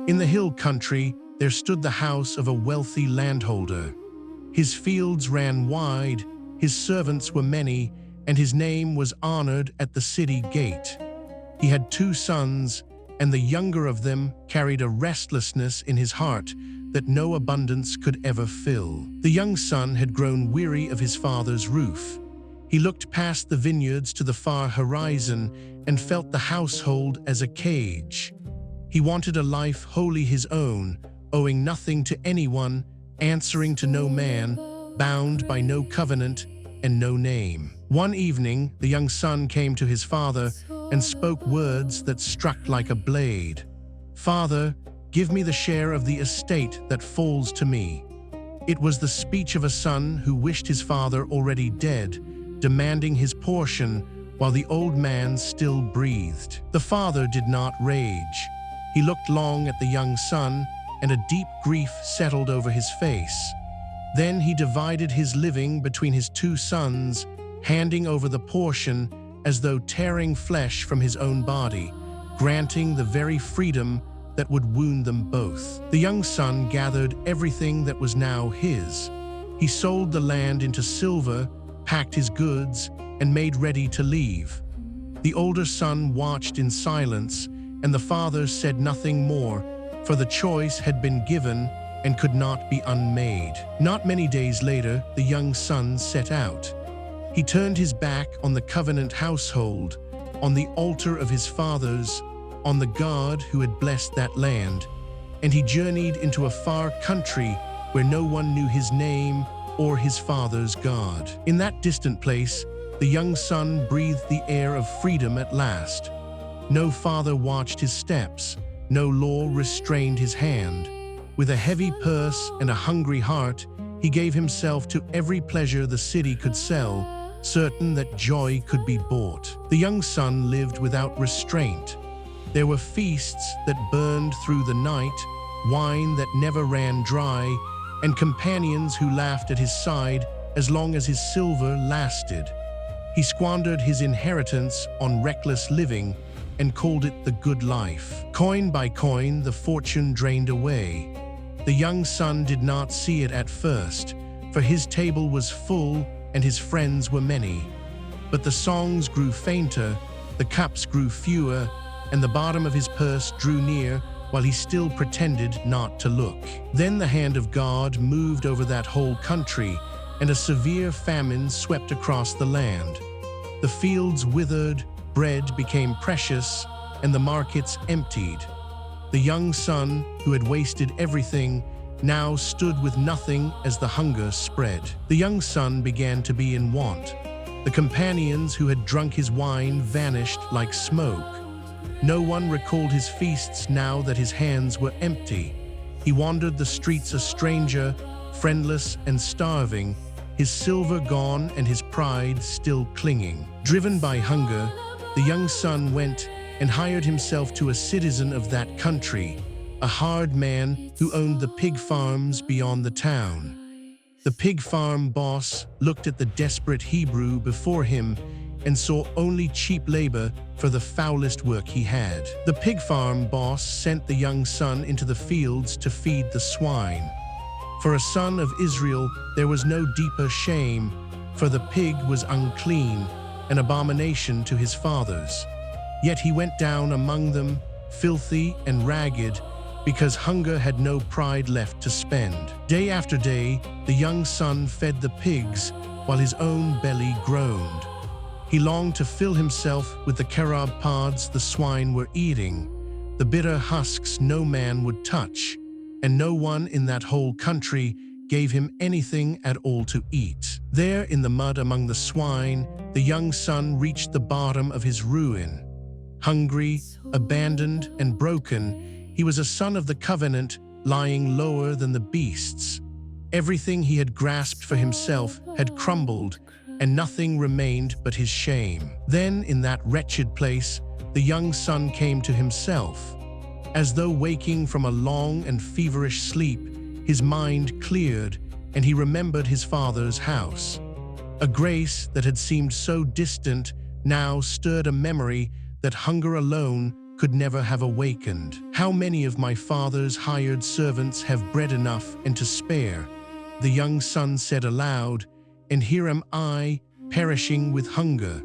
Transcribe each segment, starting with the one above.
In the hill country, there stood the house of a wealthy landholder. His fields ran wide, his servants were many, and his name was honored at the city gate. He had 2 sons, and the younger of them carried a restlessness in his heart that no abundance could ever fill. The young son had grown weary of his father's roof. He looked past the vineyards to the far horizon and felt the household as a cage. He wanted a life wholly his own, owing nothing to anyone, answering to no man, bound by no covenant and no name. One evening, the young son came to his father and spoke words that struck like a blade. "Father, give me the share of the estate that falls to me." It was the speech of a son who wished his father already dead, demanding his portion while the old man still breathed. The father did not rage. He looked long at the young son, and a deep grief settled over his face. Then he divided his living between his 2 sons, handing over the portion as though tearing flesh from his own body, granting the very freedom that would wound them both. The young son gathered everything that was now his. He sold the land into silver, packed his goods, and made ready to leave. The older son watched in silence, and the father said nothing more, for the choice had been given and could not be unmade. Not many days later, the young son set out. He turned his back on the covenant household, on the altar of his fathers, on the God who had blessed that land, and he journeyed into a far country where no one knew his name or his father's God. In that distant place, the young son breathed the air of freedom at last. No father watched his steps, no law restrained his hand. With a heavy purse and a hungry heart, he gave himself to every pleasure the city could sell, certain that joy could be bought. The young son lived without restraint. There were feasts that burned through the night, wine that never ran dry, and companions who laughed at his side as long as his silver lasted. He squandered his inheritance on reckless living and called it the good life. Coin by coin, the fortune drained away. The young son did not see it at first, for his table was full and his friends were many. But the songs grew fainter, the cups grew fewer, and the bottom of his purse drew near while he still pretended not to look. Then the hand of God moved over that whole country, and a severe famine swept across the land. The fields withered, bread became precious, and the markets emptied. The young son, who had wasted everything, now stood with nothing as the hunger spread. The young son began to be in want. The companions who had drunk his wine vanished like smoke. No one recalled his feasts now that his hands were empty. He wandered the streets a stranger, friendless and starving, his silver gone and his pride still clinging. Driven by hunger, the young son went and hired himself to a citizen of that country, a hard man who owned the pig farms beyond the town. The pig farm boss looked at the desperate Hebrew before him and saw only cheap labor for the foulest work he had. The pig farm boss sent the young son into the fields to feed the swine. For a son of Israel, there was no deeper shame, for the pig was unclean, an abomination to his fathers. Yet he went down among them, filthy and ragged, because hunger had no pride left to spend. Day after day, the young son fed the pigs, while his own belly groaned. He longed to fill himself with the carob pods the swine were eating, the bitter husks no man would touch, and no one in that whole country gave him anything at all to eat. There in the mud among the swine, the young son reached the bottom of his ruin. Hungry, abandoned, and broken, he was a son of the covenant, lying lower than the beasts. Everything he had grasped for himself had crumbled, and nothing remained but his shame. Then, in that wretched place, the young son came to himself. As though waking from a long and feverish sleep, his mind cleared, and he remembered his father's house. A grace that had seemed so distant now stirred a memory that hunger alone could never have awakened. How many of my father's hired servants have bread enough and to spare? The young son said aloud, and here am I, perishing with hunger.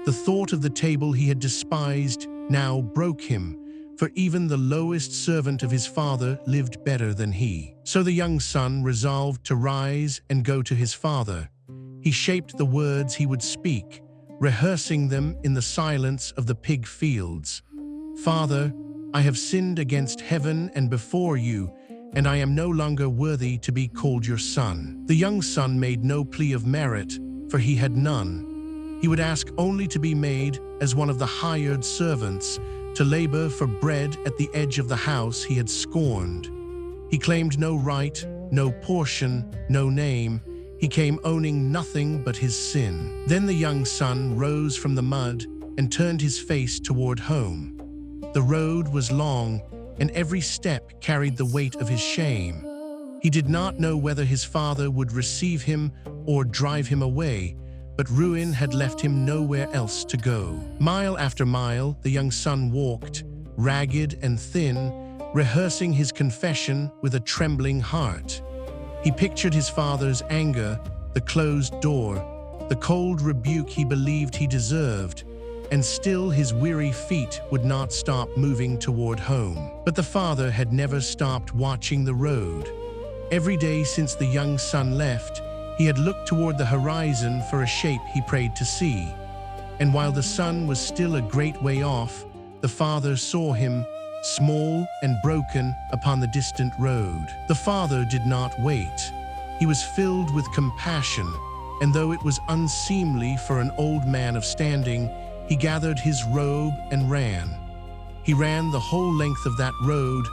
The thought of the table he had despised now broke him, for even the lowest servant of his father lived better than he. So the young son resolved to rise and go to his father. He shaped the words he would speak, rehearsing them in the silence of the pig fields. "Father, I have sinned against heaven and before you, and I am no longer worthy to be called your son." The young son made no plea of merit, for he had none. He would ask only to be made as one of the hired servants, to labor for bread at the edge of the house he had scorned. He claimed no right, no portion, no name. He came owning nothing but his sin. Then the young son rose from the mud and turned his face toward home. The road was long, and every step carried the weight of his shame. He did not know whether his father would receive him or drive him away, but ruin had left him nowhere else to go. Mile after mile, the young son walked, ragged and thin, rehearsing his confession with a trembling heart. He pictured his father's anger, the closed door, the cold rebuke he believed he deserved, and still his weary feet would not stop moving toward home. But the father had never stopped watching the road. Every day since the young son left, he had looked toward the horizon for a shape he prayed to see. And while the son was still a great way off, the father saw him, small and broken, upon the distant road. The father did not wait. He was filled with compassion, and though it was unseemly for an old man of standing, he gathered his robe and ran. He ran the whole length of that road,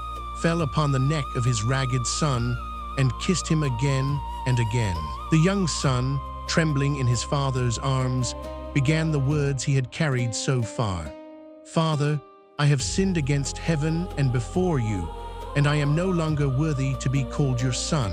fell upon the neck of his ragged son, and kissed him again and again. The young son, trembling in his father's arms, began the words he had carried so far. "Father, I have sinned against heaven and before you, and I am no longer worthy to be called your son."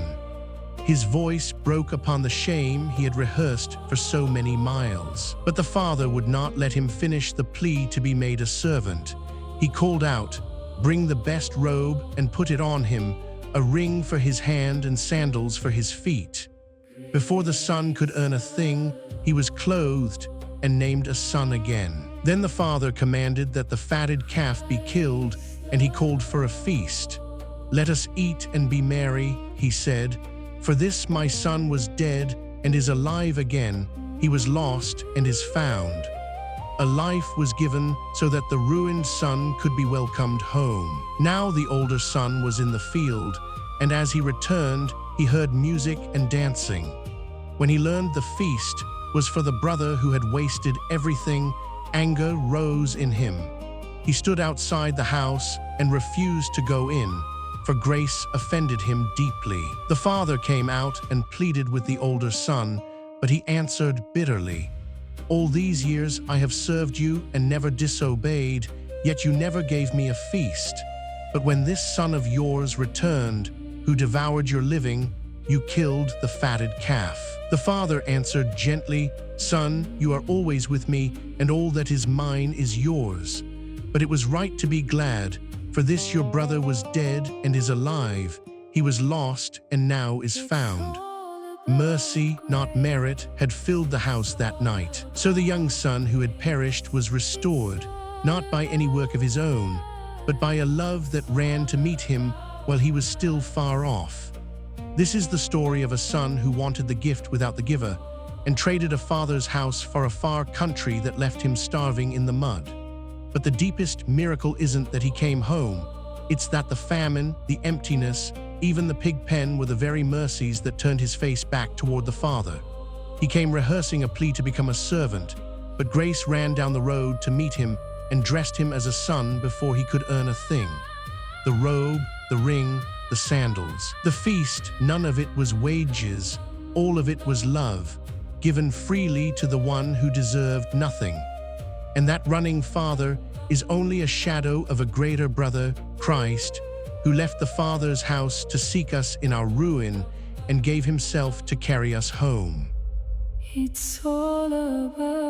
His voice broke upon the shame he had rehearsed for so many miles. But the father would not let him finish the plea to be made a servant. He called out, "Bring the best robe and put it on him, a ring for his hand and sandals for his feet." Before the son could earn a thing, he was clothed and named a son again. Then the father commanded that the fatted calf be killed, and he called for a feast. "Let us eat and be merry," he said, "for this my son was dead and is alive again. He was lost and is found." A life was given so that the ruined son could be welcomed home. Now the older son was in the field, and as he returned, he heard music and dancing. When he learned the feast was for the brother who had wasted everything, anger rose in him. He stood outside the house and refused to go in, for grace offended him deeply. The father came out and pleaded with the older son, but he answered bitterly, "All these years I have served you and never disobeyed, yet you never gave me a feast. But when this son of yours returned, who devoured your living, you killed the fatted calf." The father answered gently, "Son, you are always with me, and all that is mine is yours. But it was right to be glad, for this your brother was dead and is alive. He was lost and now is found." Mercy, not merit, had filled the house that night. So the young son who had perished was restored, not by any work of his own, but by a love that ran to meet him while he was still far off. This is the story of a son who wanted the gift without the giver, and traded a father's house for a far country that left him starving in the mud. But the deepest miracle isn't that he came home. It's that the famine, the emptiness, even the pig pen were the very mercies that turned his face back toward the father. He came rehearsing a plea to become a servant, but grace ran down the road to meet him and dressed him as a son before he could earn a thing. The robe, the ring, the sandals. The feast, none of it was wages, all of it was love, given freely to the one who deserved nothing. And that running father is only a shadow of a greater brother, Christ, who left the Father's house to seek us in our ruin and gave himself to carry us home. It's all about